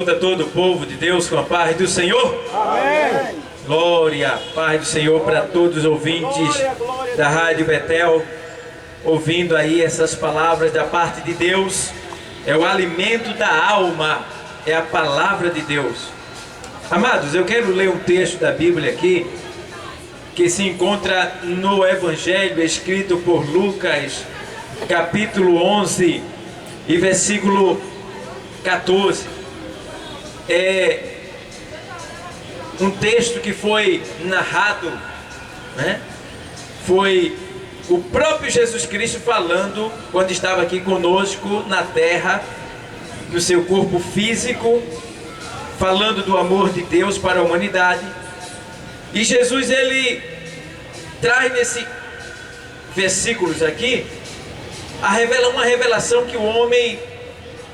A todo o povo de Deus com a paz do Senhor. Amém. Glória, paz do Senhor para todos os ouvintes da Rádio Betel, ouvindo aí essas palavras da parte de Deus. É o alimento da alma, é a palavra de Deus. Amados, eu quero ler um texto da Bíblia aqui, que se encontra no Evangelho escrito por Lucas, capítulo 11 e versículo 14. É um texto que foi narrado, né? Foi o próprio Jesus Cristo falando quando estava aqui conosco na terra, no seu corpo físico, falando do amor de Deus para a humanidade. E Jesus, ele traz nesses versículos aqui uma revelação que o homem,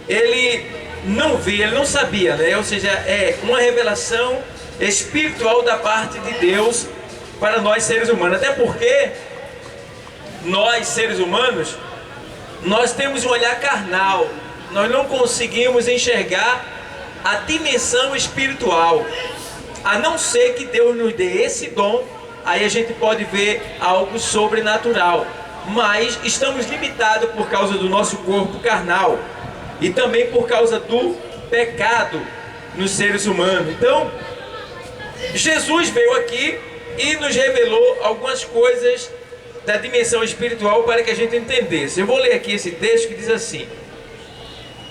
ele não vê, ele não sabia, né? Ou seja, é uma revelação espiritual da parte de Deus para nós seres humanos. Até porque nós seres humanos, nós temos um olhar carnal, nós não conseguimos enxergar a dimensão espiritual, a não ser que Deus nos dê esse dom. Aí a gente pode ver algo sobrenatural, mas estamos limitados por causa do nosso corpo carnal e também por causa do pecado nos seres humanos. Então, Jesus veio aqui e nos revelou algumas coisas da dimensão espiritual para que a gente entendesse. Eu vou ler aqui esse texto que diz assim,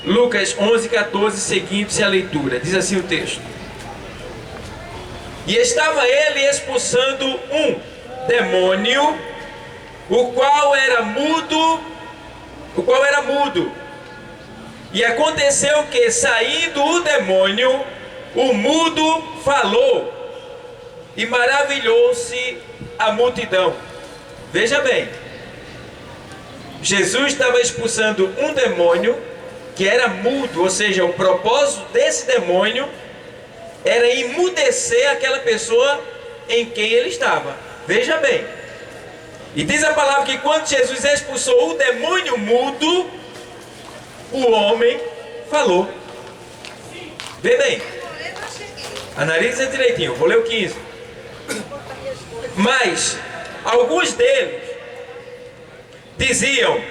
Lucas 11, 14, seguinte a leitura. Diz assim o texto: E estava ele expulsando um demônio, o qual era mudo. E aconteceu que, saindo o demônio, o mudo falou, e maravilhou-se a multidão. Veja bem, Jesus estava expulsando um demônio que era mudo, ou seja, o propósito desse demônio era emudecer aquela pessoa em quem ele estava. Veja bem, e diz a palavra que quando Jesus expulsou o demônio mudo, o homem falou. Vê bem, analisa direitinho, vou ler o 15. Mas alguns deles diziam: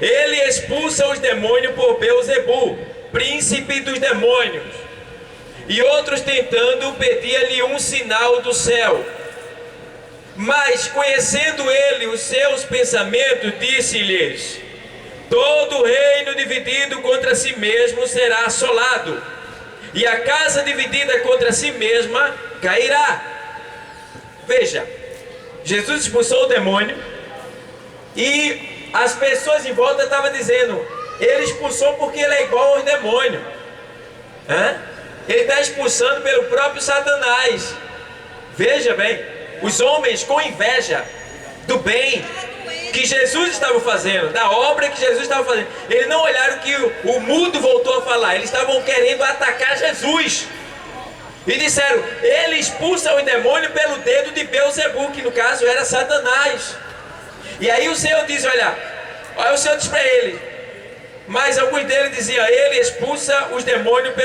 ele expulsa os demônios por Beelzebu, príncipe dos demônios. E outros tentando pedir-lhe um sinal do céu. Mas conhecendo ele os seus pensamentos, disse-lhes: todo reino dividido contra si mesmo será assolado, e a casa dividida contra si mesma cairá. Veja, Jesus expulsou o demônio e as pessoas em volta estavam dizendo: ele expulsou porque ele é igual aos demônios. Ele está expulsando pelo próprio Satanás. Veja bem, os homens com inveja do bem que Jesus estava fazendo, da obra que Jesus estava fazendo, eles não olharam que o mudo voltou a falar, eles estavam querendo atacar Jesus e disseram: ele expulsa o demônio pelo dedo de Beelzebu, que no caso era Satanás. E aí o Senhor diz: olha, o Senhor diz para ele, mas alguns deles diziam: ele expulsa os demônios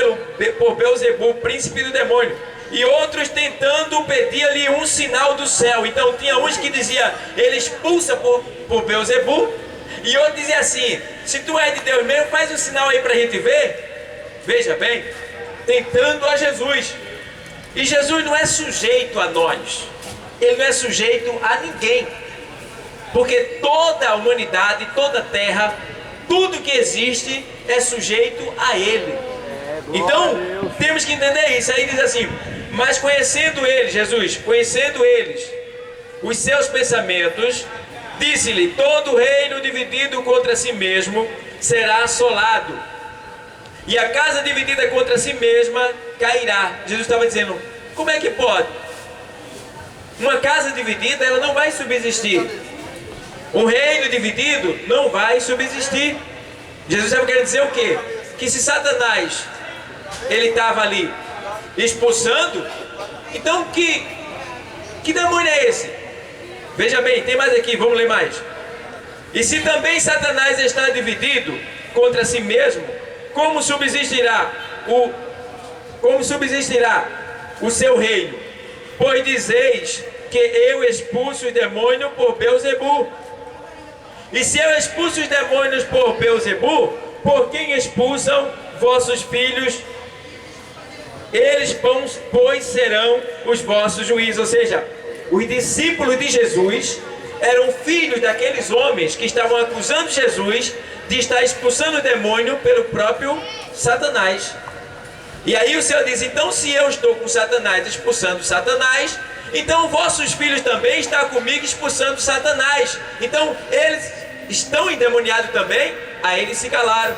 por Beelzebu, príncipe do demônio. E outros tentando pedir-lhe um sinal do céu. Então tinha uns que diziam: ele expulsa por Beelzebu. E outros diziam assim: se tu é de Deus mesmo, faz um sinal aí para a gente ver. Veja bem, tentando a Jesus. E Jesus não é sujeito a nós, ele não é sujeito a ninguém, porque toda a humanidade, toda a terra, tudo que existe é sujeito a ele. Então temos que entender isso. Aí diz assim: mas conhecendo ele, Jesus, conhecendo eles os seus pensamentos, disse-lhe: todo reino dividido contra si mesmo será assolado, e a casa dividida contra si mesma cairá. Jesus estava dizendo: como é que pode? Uma casa dividida, ela não vai subsistir. Um reino dividido não vai subsistir. Jesus estava querendo dizer o quê? Que se Satanás, ele estava ali expulsando, então que demônio é esse? Veja bem, tem mais aqui, vamos ler mais. E se também Satanás está dividido contra si mesmo, como subsistirá o como subsistirá o seu reino? Pois dizeis que eu expulso os demônios por Beelzebu. E se eu expulso os demônios por Beelzebu, por quem expulsam vossos filhos? Eles, pois, serão os vossos juízes. Ou seja, os discípulos de Jesus eram filhos daqueles homens que estavam acusando Jesus de estar expulsando o demônio pelo próprio Satanás. E aí o Senhor diz: então se eu estou com Satanás expulsando Satanás, então vossos filhos também estão comigo expulsando Satanás. Então eles estão endemoniados também. Aí eles se calaram.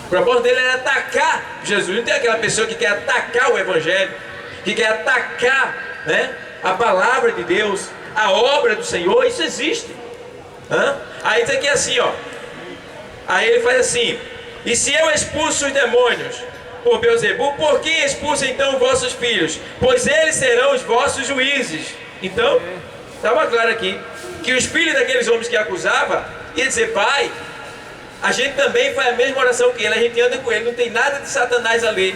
O propósito dele era atacar Jesus. Não tem aquela pessoa que quer atacar o Evangelho, que quer atacar, né, a palavra de Deus, a obra do Senhor. Isso existe. Aí diz aqui assim, ó. Aí ele faz assim: e se eu expulso os demônios por Beelzebu, por que expulsa então vossos filhos? Pois eles serão os vossos juízes. Então, estava claro aqui que os filhos daqueles homens que acusavam iam dizer: pai, a gente também faz a mesma oração que ele, a gente anda com ele, não tem nada de Satanás ali.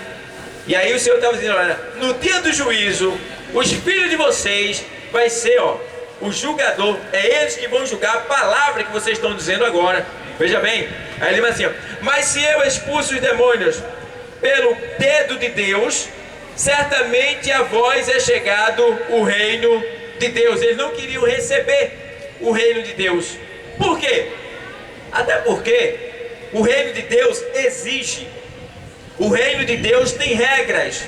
E aí o Senhor estava dizendo: olha, no dia do juízo, os filhos de vocês vai ser, ó, o julgador. É eles que vão julgar a palavra que vocês estão dizendo agora. Veja bem, aí ele diz assim, ó: mas se eu expulso os demônios pelo dedo de Deus, certamente a vós é chegado o reino de Deus. Eles não queriam receber o reino de Deus. Por quê? Até porque o reino de Deus exige. O reino de Deus tem regras.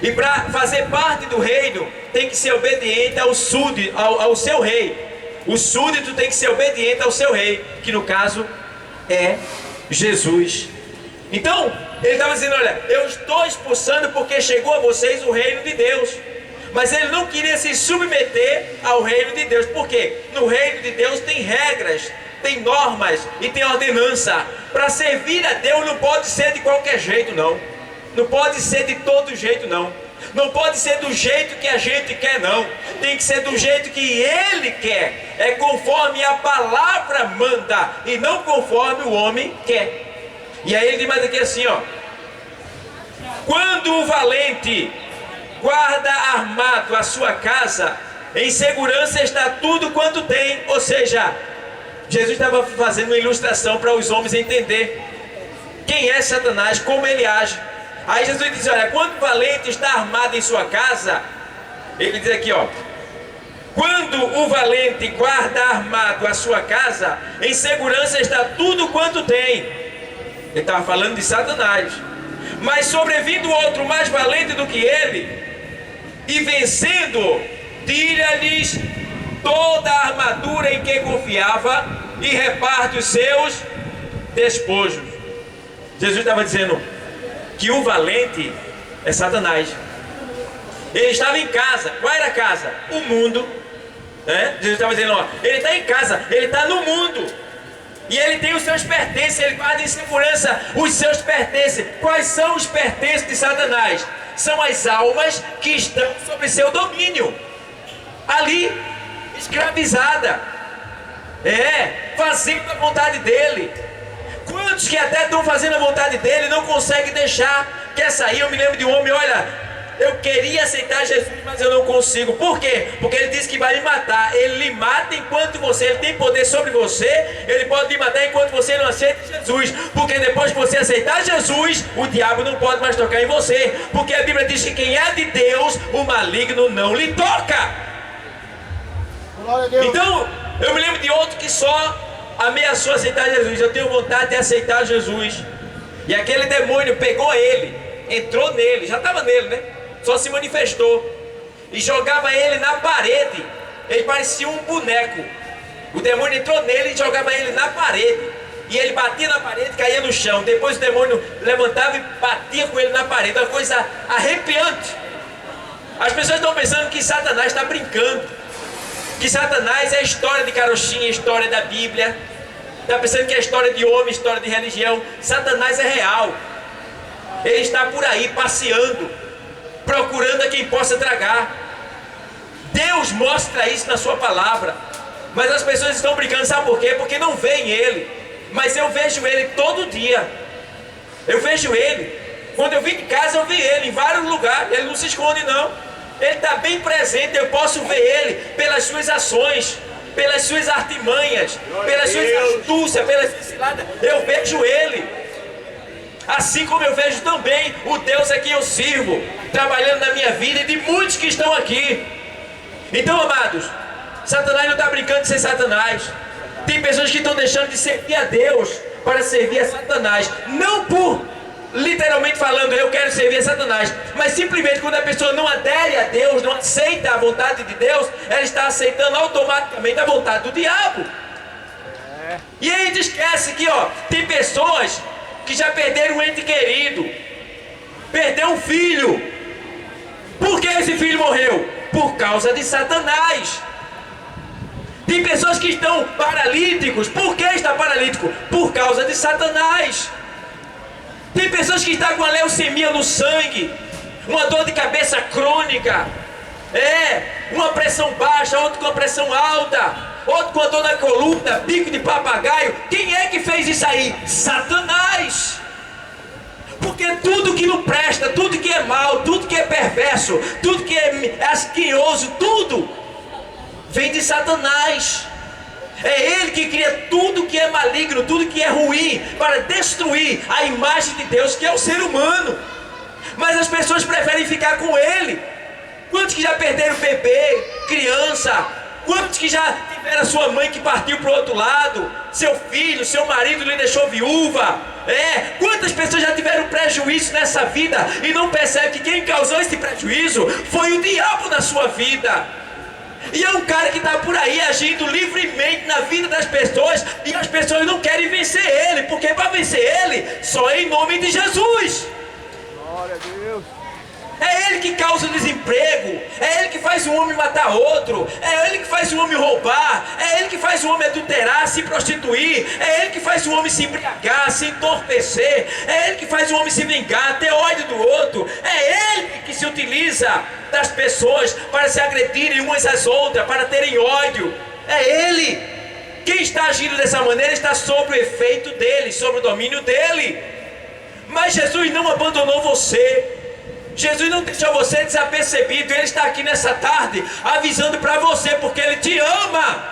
E para fazer parte do reino, tem que ser obediente ao súdito, ao seu rei. O súdito tem que ser obediente ao seu rei, que no caso é Jesus. Então, ele estava dizendo: olha, eu estou expulsando porque chegou a vocês o reino de Deus. Mas ele não queria se submeter ao reino de Deus. Por quê? No reino de Deus tem regras, tem normas e tem ordenança. Para servir a Deus não pode ser de qualquer jeito, não. Não pode ser de todo jeito, não. Não pode ser do jeito que a gente quer, não. Tem que ser do jeito que Ele quer. É conforme a palavra manda e não conforme o homem quer. E aí ele diz mais aqui assim, ó: quando o valente guarda armado a sua casa, em segurança está tudo quanto tem. Ou seja, Jesus estava fazendo uma ilustração para os homens entender quem é Satanás, como ele age. Aí Jesus diz: olha, quando o valente está armado em sua casa, ele diz aqui, ó: quando o valente guarda armado a sua casa, em segurança está tudo quanto tem. Ele estava falando de Satanás. Mas sobrevindo outro mais valente do que ele, e vencendo, tira-lhes toda a armadura em que confiava e reparte os seus despojos. Jesus estava dizendo que o valente é Satanás. Ele estava em casa. Qual era a casa? O mundo, né? Jesus estava dizendo, ó, ele está em casa, ele está no mundo. E ele tem os seus pertences, ele guarda em segurança os seus pertences. Quais são os pertences de Satanás? São as almas que estão sob seu domínio, ali, escravizada, fazendo a vontade dele. Quantos que até estão fazendo a vontade dele não conseguem deixar, quer sair? Eu me lembro de um homem: olha, eu queria aceitar Jesus, mas eu não consigo. Por quê? Porque ele disse que vai lhe matar. Ele lhe mata enquanto ele tem poder sobre você. Ele pode lhe matar enquanto você não aceita Jesus. Porque depois que você aceitar Jesus, o diabo não pode mais tocar em você. Porque a Bíblia diz que quem é de Deus, o maligno não lhe toca. Glória a Deus. Então, eu me lembro de outro que só ameaçou aceitar Jesus. Eu tenho vontade de aceitar Jesus. E aquele demônio pegou ele, entrou nele, já estava nele, né? Só se manifestou e jogava ele na parede. Ele parecia um boneco. O demônio entrou nele e jogava ele na parede. E ele batia na parede e caía no chão. Depois o demônio levantava e batia com ele na parede. Uma coisa arrepiante. As pessoas estão pensando que Satanás está brincando, que Satanás é a história de carochinha, a história da Bíblia. Está pensando que é história de homem, história de religião. Satanás é real. Ele está por aí passeando, procurando a quem possa tragar. Deus mostra isso na sua palavra. Mas as pessoas estão brincando, sabe por quê? Porque não veem ele. Mas eu vejo ele todo dia. Eu vejo ele Quando eu vim de casa, eu vi ele em vários lugares. Ele não se esconde, não. Ele está bem presente. Eu posso ver ele pelas suas ações, pelas suas artimanhas, pelas suas astúcias, pelas suas ciladas. Eu vejo ele. Assim como eu vejo também o Deus a quem eu sirvo, trabalhando na minha vida e de muitos que estão aqui. Então, amados, Satanás não está brincando de ser Satanás. Tem pessoas que estão deixando de servir a Deus para servir a Satanás. Não por, literalmente falando, eu quero servir a Satanás, mas simplesmente quando a pessoa não adere a Deus, não aceita a vontade de Deus, ela está aceitando automaticamente a vontade do diabo. E aí a gente esquece que, tem pessoas que já perderam um ente querido, perdeu um filho. Por que esse filho morreu? Por causa de Satanás. Tem pessoas que estão paralíticos. Por que está paralítico? Por causa de Satanás. Tem pessoas que estão com a leucemia no sangue, uma dor de cabeça crônica, uma pressão baixa, outro com a pressão alta, outro com a dor na coluna, bico de papagaio. Quem é que fez isso aí? Satanás. Porque tudo que não presta, tudo que é mal, tudo que é perverso, tudo que é asqueroso, tudo vem de Satanás. É ele que cria tudo que é maligno, tudo que é ruim, para destruir a imagem de Deus, que é o ser humano. Mas as pessoas preferem ficar com ele. Quantos que já perderam bebê, criança? Quantos que já tiveram a sua mãe que partiu para o outro lado? Seu filho, seu marido lhe deixou viúva? Quantas pessoas já tiveram prejuízo nessa vida e não percebem que quem causou esse prejuízo foi o diabo na sua vida? E é um cara que está por aí agindo livremente na vida das pessoas, e as pessoas não querem vencer ele, porque para vencer ele, só em nome de Jesus. Glória a Deus. É ele que causa o desemprego, é ele que faz o homem matar outro, é ele que faz o homem roubar, é ele que faz o homem adulterar, se prostituir, é ele que faz o homem se embriagar, se entorpecer, é ele que faz o homem se vingar, ter ódio do outro, é ele que se utiliza das pessoas para se agredirem umas às outras, para terem ódio. É ele. Quem está agindo dessa maneira está sob o efeito dele, sob o domínio dele. Mas Jesus não abandonou você. Jesus não deixou você desapercebido. Ele está aqui nessa tarde avisando para você, porque Ele te ama.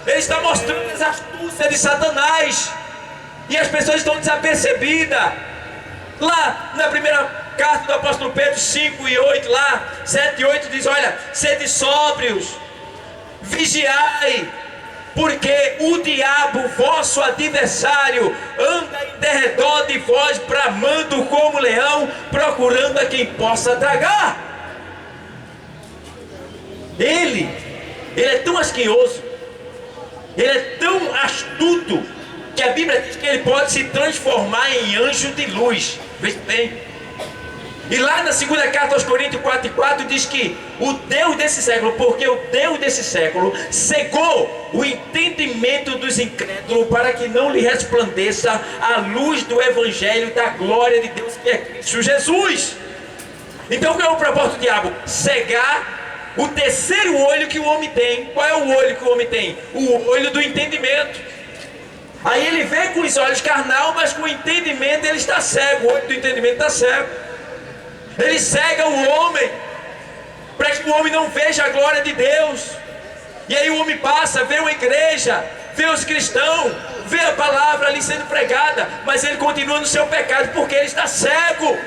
Ele está mostrando as astúcias de Satanás, e as pessoas estão desapercebidas. Lá na primeira carta do apóstolo Pedro 5 e 8, lá 7 e 8 diz: olha, sede sóbrios, vigiai, porque o diabo, vosso adversário, anda em derredor de vós, bramando como leão, procurando a quem possa tragar. Ele é tão asqueroso, ele é tão astuto, que a Bíblia diz que ele pode se transformar em anjo de luz. Veja bem. E lá na segunda carta aos Coríntios 4:4 diz que o Deus desse século, porque o Deus desse século cegou o entendimento dos incrédulos, para que não lhe resplandeça a luz do Evangelho da glória de Deus, que é Cristo Jesus. Então qual é o propósito do diabo? Cegar o terceiro olho que o homem tem. Qual é o olho que o homem tem? O olho do entendimento. Aí ele vê com os olhos carnal, mas com o entendimento ele está cego. O olho do entendimento está cego. Ele cega o homem, para que o homem não veja a glória de Deus. E aí o homem passa, vê uma igreja, vê os cristãos, vê a palavra ali sendo pregada, mas ele continua no seu pecado, porque ele está cego.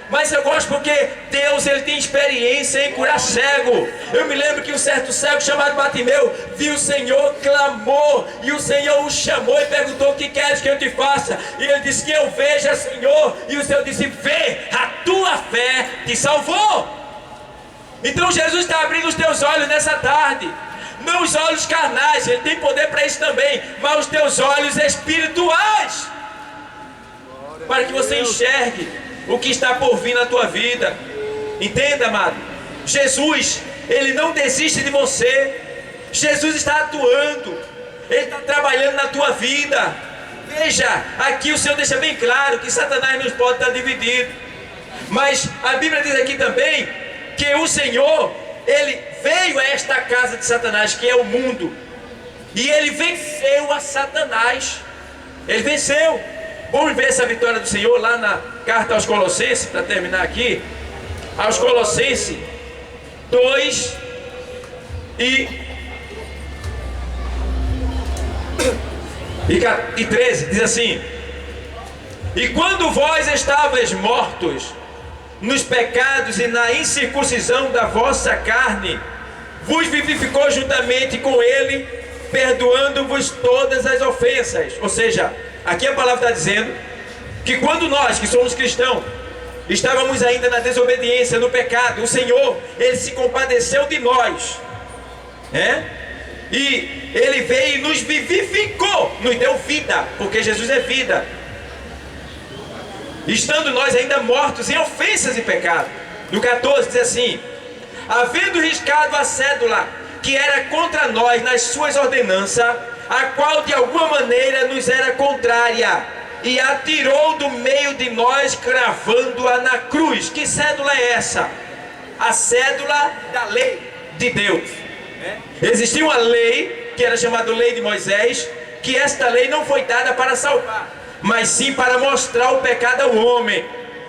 Mas eu gosto porque Deus, ele tem experiência em curar cego. Eu me lembro que um certo cego chamado Bartimeu viu o Senhor, clamou, e o Senhor o chamou e perguntou: o que queres que eu te faça? E ele disse: que eu veja, Senhor. E o Senhor disse: vê, a tua fé te salvou. Então Jesus está abrindo os teus olhos nessa tarde. Não os olhos carnais, ele tem poder para isso também, mas os teus olhos espirituais, para que você enxergue o que está por vir na tua vida. Entenda, amado, Jesus, ele não desiste de você. Jesus está atuando, ele está trabalhando na tua vida. Veja, aqui o Senhor deixa bem claro que Satanás não pode estar dividido. Mas a Bíblia diz aqui também que o Senhor, ele veio a esta casa de Satanás, que é o mundo, e ele venceu a Satanás. Ele venceu. Vamos ver essa vitória do Senhor lá na carta aos Colossenses, para terminar aqui, aos Colossenses 2 e 13, diz assim: e quando vós estavais mortos nos pecados e na incircuncisão da vossa carne, vos vivificou juntamente com ele, perdoando-vos todas as ofensas. Ou seja, aqui a palavra está dizendo que quando nós, que somos cristãos, estávamos ainda na desobediência, no pecado, o Senhor, Ele se compadeceu de nós, e Ele veio e nos vivificou, nos deu vida, porque Jesus é vida, estando nós ainda mortos em ofensas e pecado. No 14 diz assim: havendo riscado a cédula que era contra nós nas suas ordenanças, a qual de alguma maneira nos era contrária, e a tirou do meio de nós, cravando-a na cruz. Que cédula é essa? A cédula da lei de Deus. Existia uma lei que era chamada Lei de Moisés, que esta lei não foi dada para salvar, mas sim para mostrar o pecado ao homem.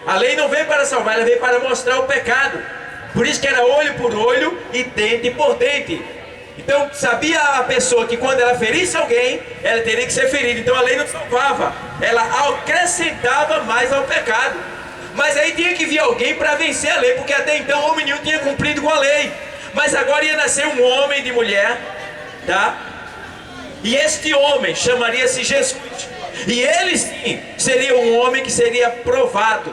A lei não veio para salvar, ela veio para mostrar o pecado. Por isso que era olho por olho e dente por dente. Então sabia a pessoa que quando ela ferisse alguém, ela teria que ser ferida. Então a lei não salvava, ela acrescentava mais ao pecado. Mas aí tinha que vir alguém para vencer a lei, porque até então o homem nenhum tinha cumprido com a lei. Mas agora ia nascer um homem de mulher, tá? E este homem chamaria-se Jesus. E ele sim seria um homem que seria provado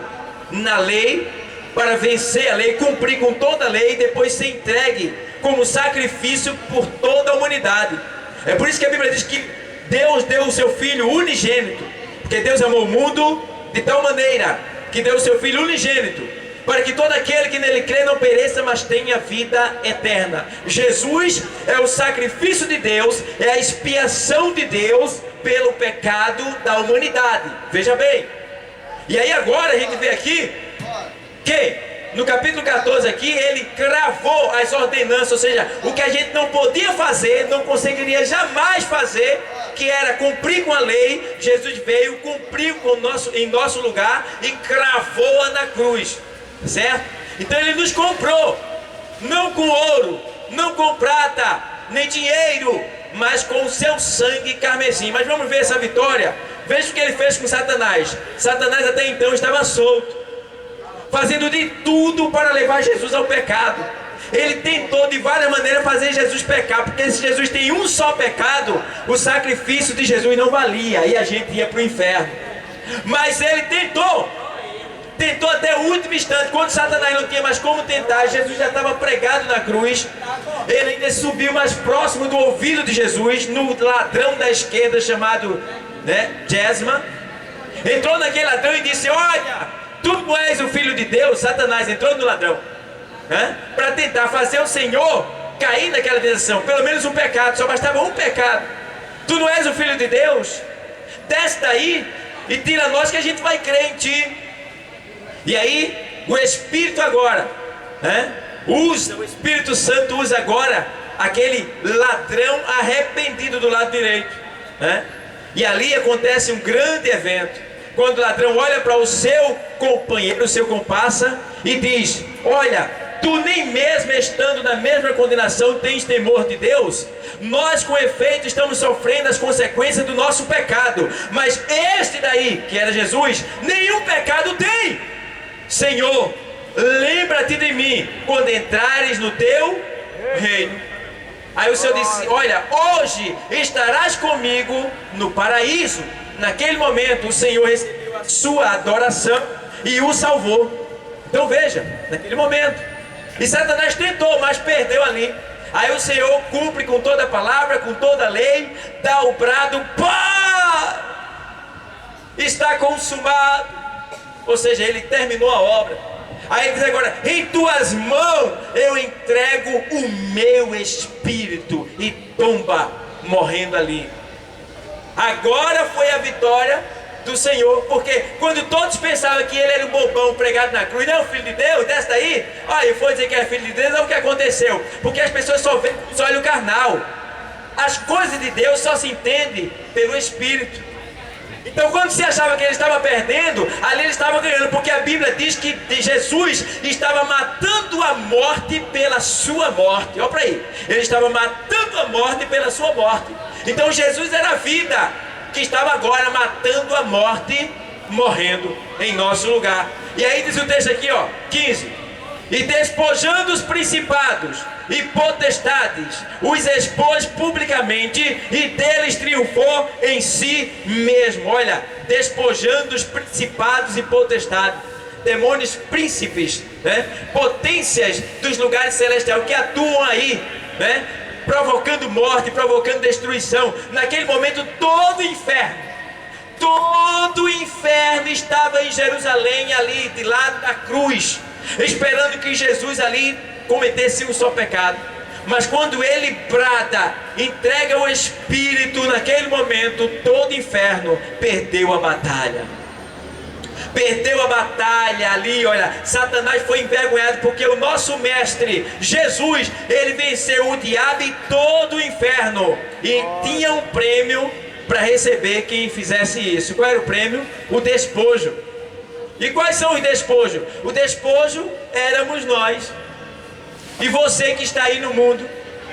na lei, para vencer a lei, cumprir com toda a lei e depois ser entregue como sacrifício por toda a humanidade. É por isso que a Bíblia diz que Deus deu o seu Filho unigênito, porque Deus amou o mundo de tal maneira que deu o seu Filho unigênito, para que todo aquele que nele crê não pereça, mas tenha vida eterna. Jesus é o sacrifício de Deus, é a expiação de Deus pelo pecado da humanidade. Veja bem. E aí agora a gente vê aqui que no capítulo 14 aqui, ele cravou as ordenanças, ou seja, o que a gente não podia fazer, não conseguiria jamais fazer, que era cumprir com a lei. Jesus veio, cumpriu em nosso lugar e cravou-a na cruz, certo? Então ele nos comprou, não com ouro, não com prata, nem dinheiro, mas com o seu sangue carmesim. Mas vamos ver essa vitória. Veja o que ele fez com Satanás. Satanás até então estava solto, fazendo de tudo para levar Jesus ao pecado. Ele tentou de várias maneiras fazer Jesus pecar, porque se Jesus tem um só pecado, o sacrifício de Jesus não valia, e a gente ia para o inferno. Mas ele tentou até o último instante. Quando Satanás não tinha mais como tentar, Jesus já estava pregado na cruz. Ele ainda subiu mais próximo do ouvido de Jesus, no ladrão da esquerda chamado Gesma. Entrou naquele ladrão e disse: olha, tu não és o Filho de Deus. Satanás entrou no ladrão para tentar fazer o Senhor cair naquela tentação. Pelo menos um pecado, só bastava um pecado. Tu não és o Filho de Deus? Desce daí e tira nós, que a gente vai crer em ti. E aí o Espírito agora o Espírito Santo usa agora aquele ladrão arrependido do lado direito, e ali acontece um grande evento, quando o ladrão olha para o seu companheiro, o seu comparsa, e diz: olha, tu nem mesmo estando na mesma condenação tens temor de Deus? Nós com efeito estamos sofrendo as consequências do nosso pecado, mas este daí, que era Jesus, nenhum pecado tem. Senhor, lembra-te de mim quando entrares no teu reino. Aí o Senhor disse: olha, hoje estarás comigo no paraíso. Naquele momento o Senhor recebeu a sua adoração e o salvou. Então veja, naquele momento. E Satanás tentou, mas perdeu ali. Aí o Senhor cumpre com toda a palavra, com toda a lei, dá o brado: pá! Está consumado. Ou seja, ele terminou a obra. Aí ele diz agora: em tuas mãos eu entrego o meu espírito. E tomba, morrendo ali. Agora foi a vitória do Senhor. Porque quando todos pensavam que ele era um bobão pregado na cruz, não é o Filho de Deus, desce daí. Olha, foi dizer que é Filho de Deus, não é o que aconteceu. Porque as pessoas só veem com os olhos carnal. As coisas de Deus só se entendem pelo Espírito. Então quando se achava que ele estava perdendo, ali ele estava ganhando, porque a Bíblia diz que Jesus estava matando a morte pela sua morte. Olha para aí, ele estava matando a morte pela sua morte. Então Jesus era a vida, que estava agora matando a morte, morrendo em nosso lugar. E aí diz o texto aqui, ó, 15: e despojando os principados e potestades, os expôs publicamente, e deles triunfou em si mesmo. Olha, despojando os principados e potestades, demônios, príncipes, né? Potências dos lugares celestiais que atuam aí, né? Provocando morte, provocando destruição. Naquele momento todo o inferno estava em Jerusalém, ali de lado da cruz, esperando que Jesus ali cometesse um só pecado. Mas quando ele brada, entrega o Espírito, naquele momento todo inferno perdeu a batalha. Perdeu a batalha ali, olha, Satanás foi envergonhado, porque o nosso mestre, Jesus, ele venceu o diabo e todo o inferno, e tinha um prêmio para receber quem fizesse isso. Qual era o prêmio? O despojo. E quais são os despojos? O despojo éramos nós e você que está aí no mundo,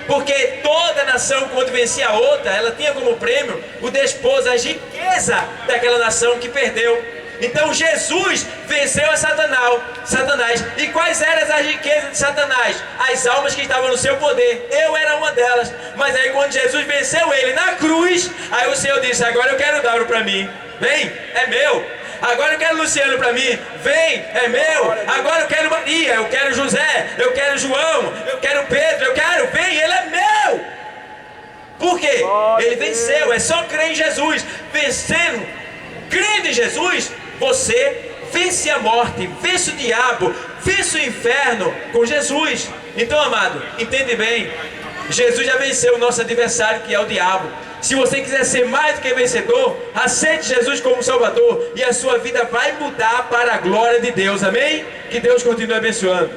porque toda nação, quando vencia a outra, ela tinha como prêmio o despojo, a riqueza daquela nação que perdeu. Então Jesus venceu a Satanás. E quais eram as riquezas de Satanás? As almas que estavam no seu poder. Eu era uma delas. Mas aí quando Jesus venceu ele na cruz, aí o Senhor disse: agora eu quero Dauro para mim. Vem, é meu. Agora eu quero Luciano para mim. Vem, é meu. Agora eu quero Maria, eu quero José, eu quero João, eu quero Pedro, vem, ele é meu. Por quê? Ele venceu. É só crer em Jesus. Vencendo, crendo em Jesus, você vence a morte, vence o diabo, vence o inferno com Jesus. Então, amado, entende bem, Jesus já venceu o nosso adversário, que é o diabo. Se você quiser ser mais do que vencedor, aceite Jesus como Salvador, e a sua vida vai mudar para a glória de Deus. Amém? Que Deus continue abençoando.